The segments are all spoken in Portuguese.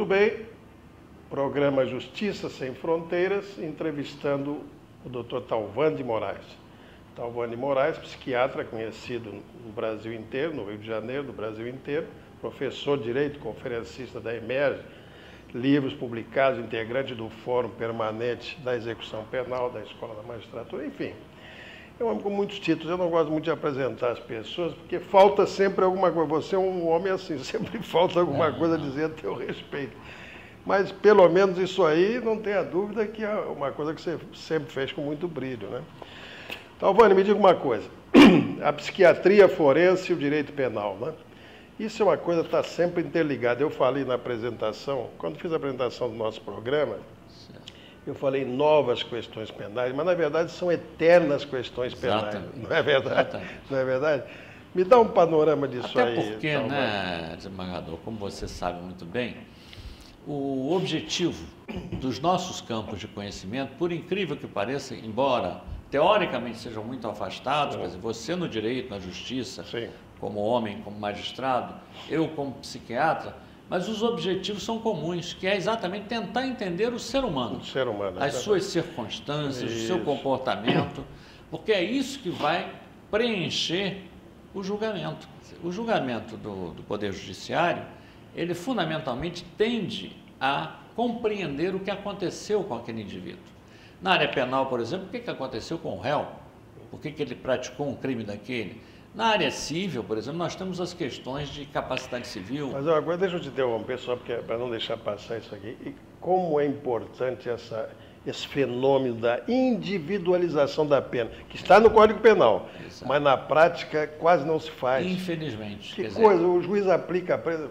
Muito bem, programa Justiça Sem Fronteiras, entrevistando o Dr. Thalvane Moraes. Thalvane Moraes, psiquiatra conhecido no Brasil inteiro, no Rio de Janeiro, no Brasil inteiro, professor de Direito, conferencista da EMERGE, livros publicados, integrante do Fórum Permanente da Execução Penal da Escola da Magistratura, enfim. É um homem com muitos títulos, eu não gosto muito de apresentar as pessoas, porque falta sempre alguma coisa. Você é um homem assim, sempre falta alguma coisa a dizer a teu respeito. Mas, pelo menos, isso aí, não tenha dúvida que é uma coisa que você sempre fez com muito brilho, né? Thalvane, me diga uma coisa. A psiquiatria forense e o direito penal, né? Isso é uma coisa que está sempre interligada. Eu falei na apresentação, quando fiz a apresentação do nosso programa, eu falei novas questões penais, mas, na verdade, são eternas questões penais. Não é verdade? Exatamente. Não é verdade? Me dá um panorama disso aí. Até porque, né, desembargador, como você sabe muito bem, o objetivo dos nossos campos de conhecimento, por incrível que pareça, embora teoricamente sejam muito afastados, quer dizer, você no direito, na justiça, sim, como homem, como magistrado, eu como psiquiatra, mas os objetivos são comuns, que é exatamente tentar entender o ser humano, as suas circunstâncias, o seu comportamento, porque é isso que vai preencher o julgamento. O julgamento do Poder Judiciário, ele fundamentalmente tende a compreender o que aconteceu com aquele indivíduo. Na área penal, por exemplo, o que aconteceu com o réu? Por que ele praticou um crime daquele? Na área civil, por exemplo, nós temos as questões de capacidade civil. Mas agora deixa eu te interromper só para não deixar passar isso aqui. E como é importante esse fenômeno da individualização da pena, que está no Código Penal, exato, mas na prática quase não se faz. Infelizmente. Que coisa, o juiz aplica a pena,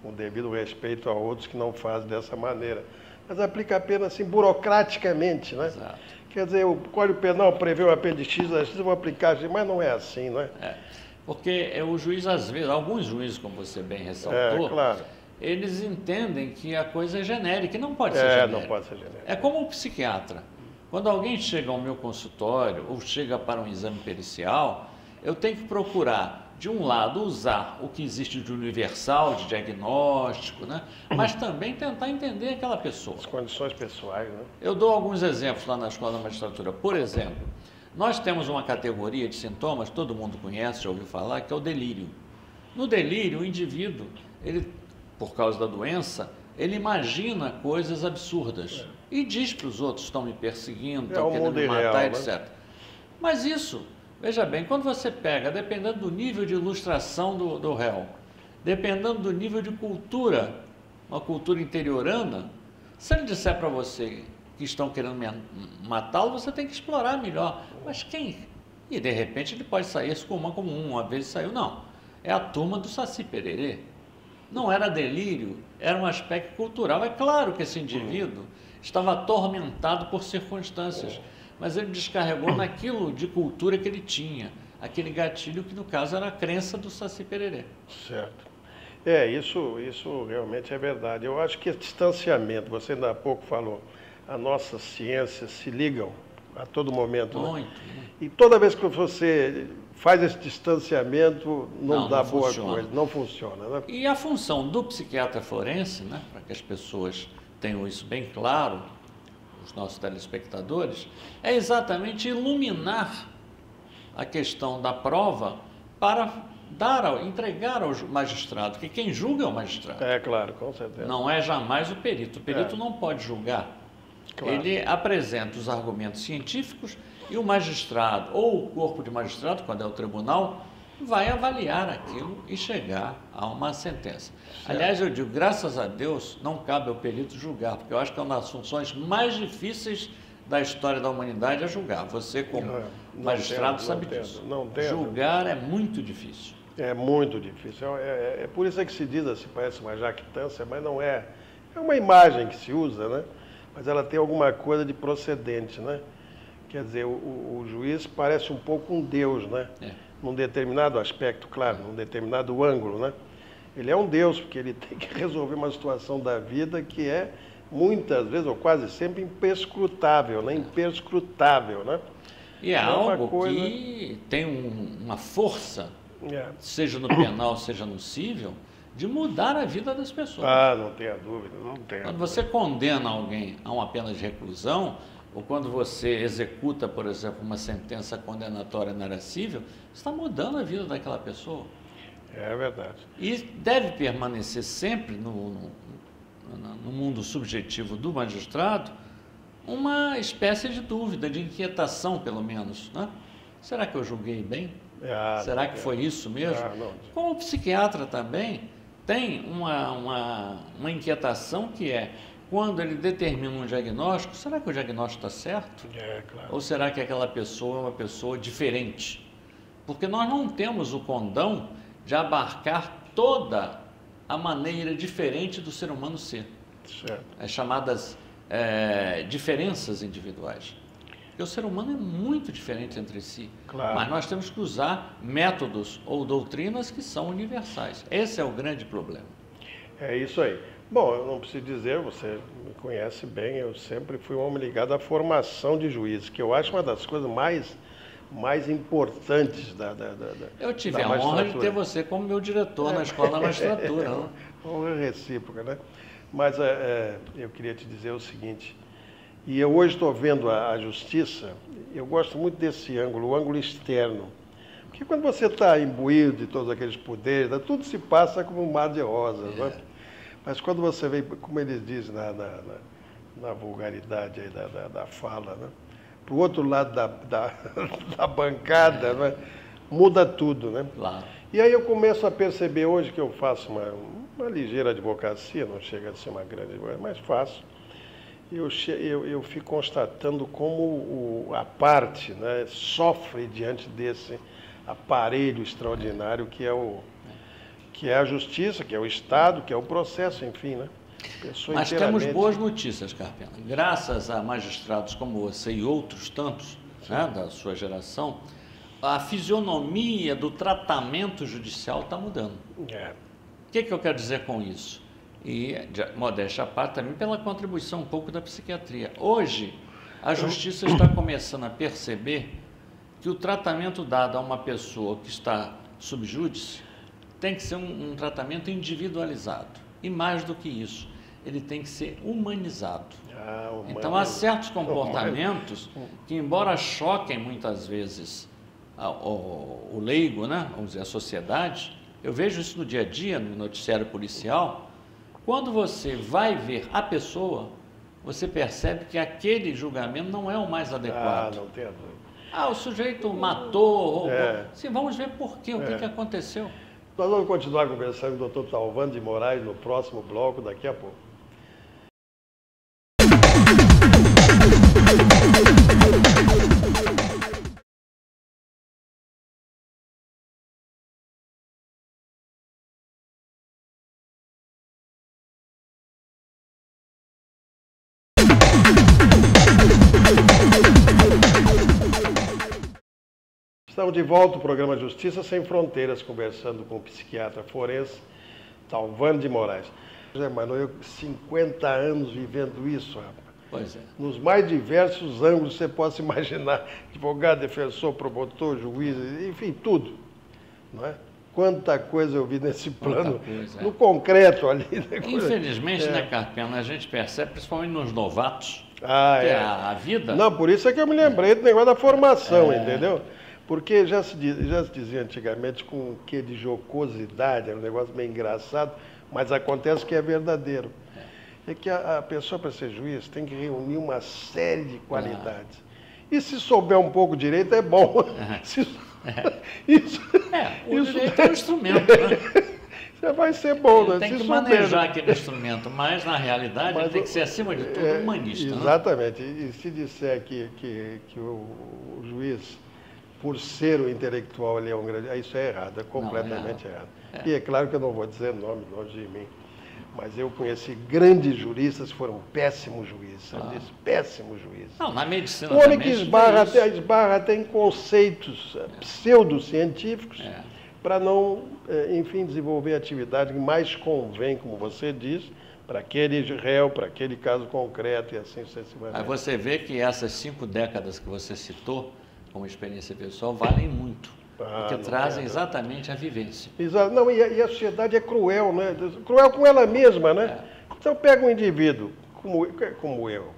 com devido respeito a outros que não fazem dessa maneira, mas aplica a pena assim burocraticamente, né? Exato. Quer dizer, o Código Penal prevê o apêndice X, eu vou aplicar, mas não é assim, não é? Porque o juiz, às vezes, alguns juízes, como você bem ressaltou, claro, eles entendem que a coisa é genérica, e não pode ser genérica. Não pode ser genérica. É como o psiquiatra. Quando alguém chega ao meu consultório ou chega para um exame pericial, eu tenho que procurar, de um lado, usar o que existe de universal, de diagnóstico, né? Mas também tentar entender aquela pessoa. As condições pessoais, né? Eu dou alguns exemplos lá na Escola da Magistratura. Por exemplo, nós temos uma categoria de sintomas, todo mundo conhece, já ouviu falar, que é o delírio. No delírio, o indivíduo, ele, por causa da doença, ele imagina coisas absurdas e diz para os outros: estão me perseguindo, estão querendo me matar, etc. Né? Mas isso, veja bem, quando você pega, dependendo do nível de ilustração do réu, dependendo do nível de cultura, uma cultura interiorana, se ele disser para você que estão querendo matá-lo, você tem que explorar melhor. Mas quem? E de repente ele pode sair isso como uma vez saiu. Não, é a turma do Saci Pererê. Não era delírio, era um aspecto cultural. É claro que esse indivíduo estava atormentado por circunstâncias, mas ele descarregou naquilo de cultura que ele tinha, aquele gatilho que no caso era a crença do Saci Pererê. Certo. Isso realmente é verdade. Eu acho que esse distanciamento, você ainda há pouco falou, as nossas ciências se ligam a todo momento. Muito, né? Muito. E toda vez que você faz esse distanciamento, não dá boa coisa, não funciona. Né? E a função do psiquiatra forense, né, para que as pessoas tenham isso bem claro, os nossos telespectadores, é exatamente iluminar a questão da prova para entregar ao magistrado, que quem julga é o magistrado. É claro, com certeza. Não é jamais o perito. O perito não pode julgar. Claro. Ele apresenta os argumentos científicos e o magistrado, ou o corpo de magistrado, quando é o tribunal, vai avaliar aquilo e chegar a uma sentença. Certo. Aliás, eu digo, graças a Deus, não cabe ao perito julgar, porque eu acho que é uma das funções mais difíceis da história da humanidade é julgar. Você, como magistrado, sabe disso. Julgar é muito difícil. É muito difícil. É por isso que se diz assim, parece uma jactância, mas não é. É uma imagem que se usa, né? Mas ela tem alguma coisa de procedente, né? Quer dizer, o juiz parece um pouco um Deus, né? Num determinado aspecto, claro, num determinado ângulo, né? Ele é um Deus, porque ele tem que resolver uma situação da vida que é, muitas vezes, ou quase sempre, imperscrutável, né? Imperscrutável, né? E é algo que tem uma força, seja no penal, seja no cível, de mudar a vida das pessoas. Ah, não tenha dúvida, não tenha Quando dúvida. você condena alguém a uma pena de reclusão, ou quando você executa, por exemplo, uma sentença condenatória na área civil, você está mudando a vida daquela pessoa. É verdade. E deve permanecer sempre no mundo subjetivo do magistrado uma espécie de dúvida, de inquietação, pelo menos, né? Será que eu julguei bem? Será que foi isso mesmo? Como psiquiatra também tem uma inquietação que é, quando ele determina um diagnóstico, será que o diagnóstico está certo? Claro. Ou será que aquela pessoa é uma pessoa diferente? Porque nós não temos o condão de abarcar toda a maneira diferente do ser humano ser. Certo. As chamadas diferenças individuais. Porque o ser humano é muito diferente entre si. Claro. Mas nós temos que usar métodos ou doutrinas que são universais. Esse é o grande problema. É isso aí. Bom, eu não preciso dizer, você me conhece bem, eu sempre fui um homem ligado à formação de juízes, que eu acho uma das coisas mais importantes da Eu tive a honra de ter você como meu diretor na Escola da Magistratura. Né? Honra recíproca, né? Mas eu queria te dizer o seguinte, e eu hoje estou vendo a justiça, eu gosto muito desse ângulo, o ângulo externo. Porque quando você está imbuído de todos aqueles poderes, tudo se passa como um mar de rosas. Né? Mas quando você vem, como eles dizem na vulgaridade aí da fala, né? Para o outro lado da bancada, né? Muda tudo. Né? Claro. E aí eu começo a perceber hoje que eu faço uma ligeira advocacia, não chega a ser uma grande advocacia, mas faço. Eu fico constatando como a parte, né, sofre diante desse aparelho extraordinário que é a justiça, que é o Estado, que é o processo, enfim, né? Mas temos boas notícias, Carpena. Graças a magistrados como você e outros tantos, né, da sua geração, a fisionomia do tratamento judicial está mudando. O que eu quero dizer com isso? E, modéstia à parte, também pela contribuição um pouco da psiquiatria. Hoje, a justiça está começando a perceber que o tratamento dado a uma pessoa que está sob júdice tem que ser um tratamento individualizado. E mais do que isso, ele tem que ser humanizado. Então, há certos comportamentos que, embora choquem muitas vezes o leigo, né, vamos dizer, a sociedade, eu vejo isso no dia a dia, no noticiário policial. Quando você vai ver a pessoa, você percebe que aquele julgamento não é o mais adequado. Não tem a dúvida. O sujeito matou, roubou. Sim, vamos ver por quê, o que aconteceu. Nós vamos continuar conversando com o Dr. Talvandi de Moraes no próximo bloco, daqui a pouco. Estamos de volta ao programa Justiça Sem Fronteiras, conversando com o psiquiatra forense Talvandi de Moraes. José Manuel, eu 50 anos vivendo isso, rapaz. Pois é. Nos mais diversos ângulos você possa imaginar, advogado, defensor, promotor, juiz, enfim, tudo. Não é? Quanta coisa eu vi nesse plano, no concreto ali. Infelizmente, né, Carpena, a gente percebe, principalmente nos novatos, que a vida... Não, por isso é que eu me lembrei do negócio da formação, entendeu? Porque já se dizia antigamente com um quê de jocosidade, era um negócio meio engraçado, mas acontece que é verdadeiro. É que a pessoa, para ser juiz, tem que reunir uma série de qualidades. E se souber um pouco direito, é bom. O direito é um instrumento, né? Você vai ser bom, né? Tem que manejar aquele instrumento, mas na realidade ele tem que ser, acima de tudo, humanista. Exatamente. E se disser que o juiz, por ser o intelectual, ele é um grande... Isso é errado, é completamente errado. E é claro que eu não vou dizer nome longe de mim, mas eu conheci grandes juristas que foram péssimos juízes, péssimos juízes. Não, na medicina o homem que esbarra até em conceitos pseudocientíficos para não, enfim, desenvolver a atividade que mais convém, como você diz, para aquele réu, para aquele caso concreto e assim sucessivamente. Aí você vê que essas 5 décadas que você citou, como experiência pessoal, valem muito. porque trazem exatamente a vivência. Exato. Não, e a sociedade é cruel, né? Cruel com ela mesma, né? Então pega um indivíduo como eu,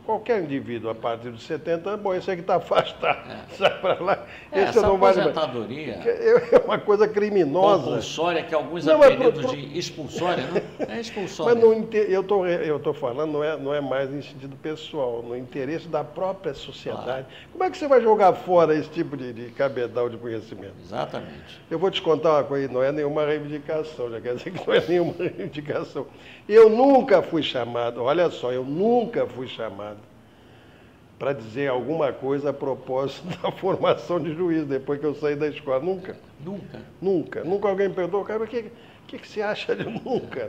qualquer indivíduo a partir dos 70 anos, bom, esse aqui está afastado, sai para lá. Esse Essa não vale aposentadoria é uma coisa criminosa. compulsória, que alguns apelidos de expulsória, né? É expulsória. Mas eu estou falando, não é mais em sentido pessoal, no interesse da própria sociedade. Como é que você vai jogar fora esse tipo de cabedal de conhecimento? Exatamente. Eu vou te contar uma coisa, não é nenhuma reivindicação, já quer dizer que não é nenhuma reivindicação. Eu nunca fui chamado, olha só, eu nunca fui chamado para dizer alguma coisa a propósito da formação de juiz, depois que eu saí da escola. Nunca. Nunca? Nunca. Nunca alguém me perguntou, cara, o que você acha de... Nunca.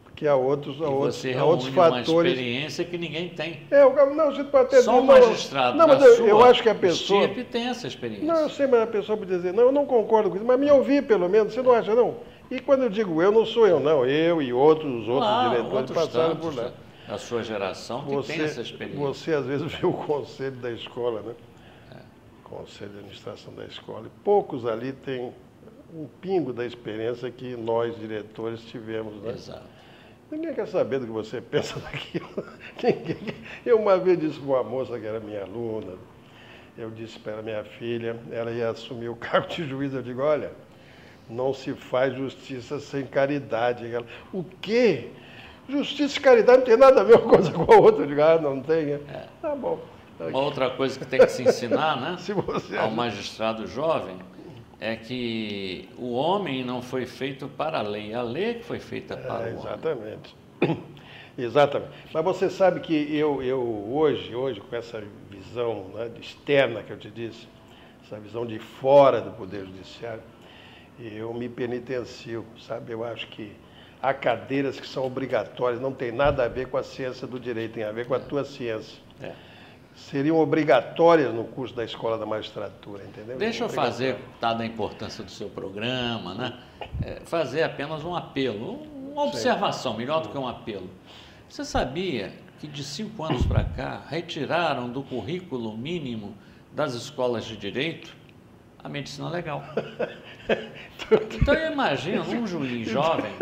Porque há outros você fatores... uma experiência que ninguém tem. Não, você pode ter... Só um magistrado não, mas eu acho que a pessoa... Stipe tem essa experiência. Não, eu sei, mas a pessoa pode dizer, não, eu não concordo com isso, mas me ouvir pelo menos, você não acha, não? E quando eu digo eu, não sou eu, não. Eu e os outros diretores passaram por lá. A sua geração que tem essa experiência. Você, às vezes, vê o conselho da escola, né? Conselho de administração da escola. E poucos ali têm um pingo da experiência que nós, diretores, tivemos, né? Exato. Ninguém quer saber do que você pensa daquilo. Eu uma vez disse para uma moça que era minha aluna, eu disse para minha filha, ela ia assumir o cargo de juiz, eu digo, olha, não se faz justiça sem caridade. Ela, o quê? Justiça e caridade não tem nada a ver uma coisa com a outra. Eu digo, não tem. Tá bom. Uma outra coisa que tem que se ensinar, né, ao acha... magistrado jovem, é que o homem não foi feito para a lei é que foi feita para o exatamente. Homem. Exatamente. Mas você sabe que eu hoje, com essa visão, né, externa que eu te disse, essa visão de fora do Poder Judiciário, eu me penitencio, sabe? Eu acho que há cadeiras que são obrigatórias, não tem nada a ver com a ciência do direito, tem a ver com a tua ciência. Seriam obrigatórias no curso da Escola da Magistratura, entendeu? Deixa eu fazer, dada a importância do seu programa, né, fazer apenas um apelo, uma observação, melhor do que um apelo. Você sabia que de 5 anos para cá retiraram do currículo mínimo das escolas de direito a medicina legal? Então eu imagino um juiz jovem,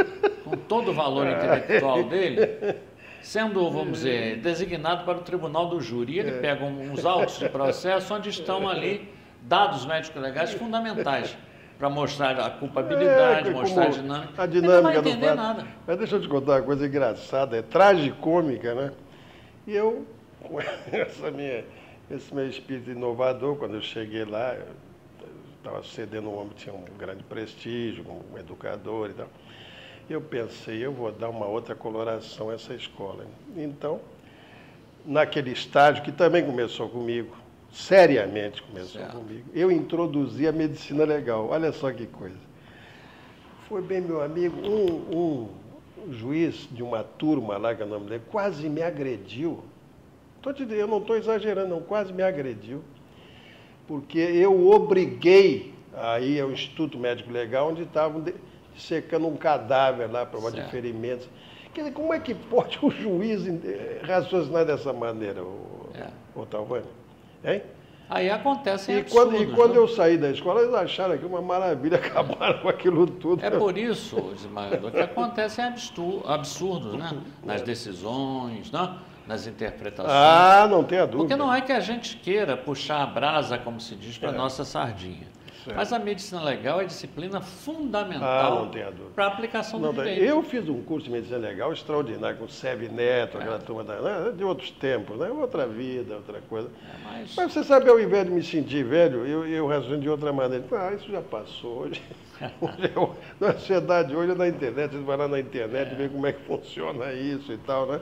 com todo o valor intelectual dele, sendo, vamos dizer, designado para o tribunal do júri. Ele pega uns autos de processo onde estão ali dados médicos legais fundamentais para mostrar a culpabilidade, mostrar a dinâmica. Ele não vai entender nada. Mas deixa eu te contar uma coisa engraçada, tragicômica, né? E eu, com esse meu espírito inovador, quando eu cheguei lá, eu estava cedendo um homem que tinha um grande prestígio, um educador e tal. Eu pensei, eu vou dar uma outra coloração a essa escola. Então, naquele estágio, que também começou comigo, seriamente começou comigo, eu introduzi a medicina legal. Olha só que coisa. Foi bem, meu amigo, um juiz de uma turma lá, que é o nome dele, quase me agrediu. Eu não estou exagerando, não, quase me agrediu. Porque eu obriguei a ir ao Instituto Médico Legal, onde estavam secando um cadáver lá, prova de ferimentos. Quer dizer, como é que pode o juiz raciocinar dessa maneira, o Talvani? Hein? Aí acontecem absurdos. E quando eu saí da escola, eles acharam aquilo uma maravilha, acabaram com aquilo tudo. É por isso, desembargador, que acontecem absurdos, né? Nas decisões, né? Nas interpretações. Não tenha dúvida. Porque não é que a gente queira puxar a brasa, como se diz, para a nossa sardinha. Certo. Mas a medicina legal é disciplina fundamental para a aplicação do direito. Eu fiz um curso de medicina legal extraordinário, com o Sérgio Neto, aquela turma de outros tempos, né? Outra vida, outra coisa. Mas você sabe, ao invés de me sentir velho, eu raciocino de outra maneira. Isso já passou hoje. Na sociedade hoje é na internet, você vai lá na internet e vê como é que funciona isso e tal, né?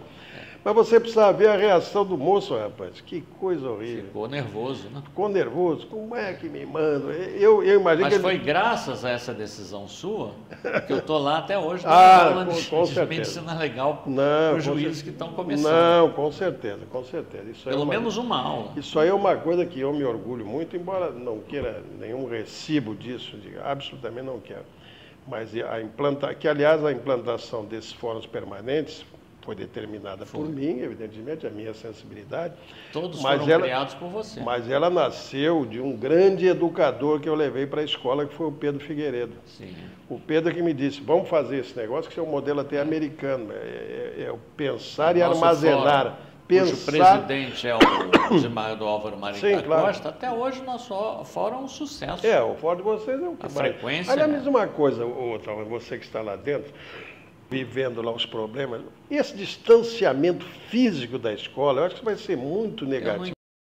Mas você precisa ver a reação do moço, rapaz. Que coisa horrível. Ficou nervoso, né? Ficou nervoso. Como é que me manda? Eu imagino Mas que foi graças a essa decisão sua que eu estou lá até hoje falando de medicina legal para os juízes que estão começando. Não, com certeza. Isso Pelo menos uma aula. Isso aí é uma coisa que eu me orgulho muito, embora não queira nenhum recibo disso, absolutamente não quero. Mas que, aliás, a implantação desses fóruns permanentes foi determinada por mim, evidentemente, a minha sensibilidade. Todos foram criados por você. Mas ela nasceu de um grande educador que eu levei para a escola, que foi o Pedro Figueiredo. Sim. O Pedro que me disse, vamos fazer esse negócio, que é um modelo até americano, é o pensar e armazenar. Cujo presidente é o Gilmar do Álvaro Marinho da Costa, até hoje o nosso fórum é um sucesso. O fórum de vocês é o que a frequência. Aliás, mesmo uma coisa, você que está lá dentro, vivendo lá os problemas, esse distanciamento físico da escola, eu acho que vai ser muito negativo.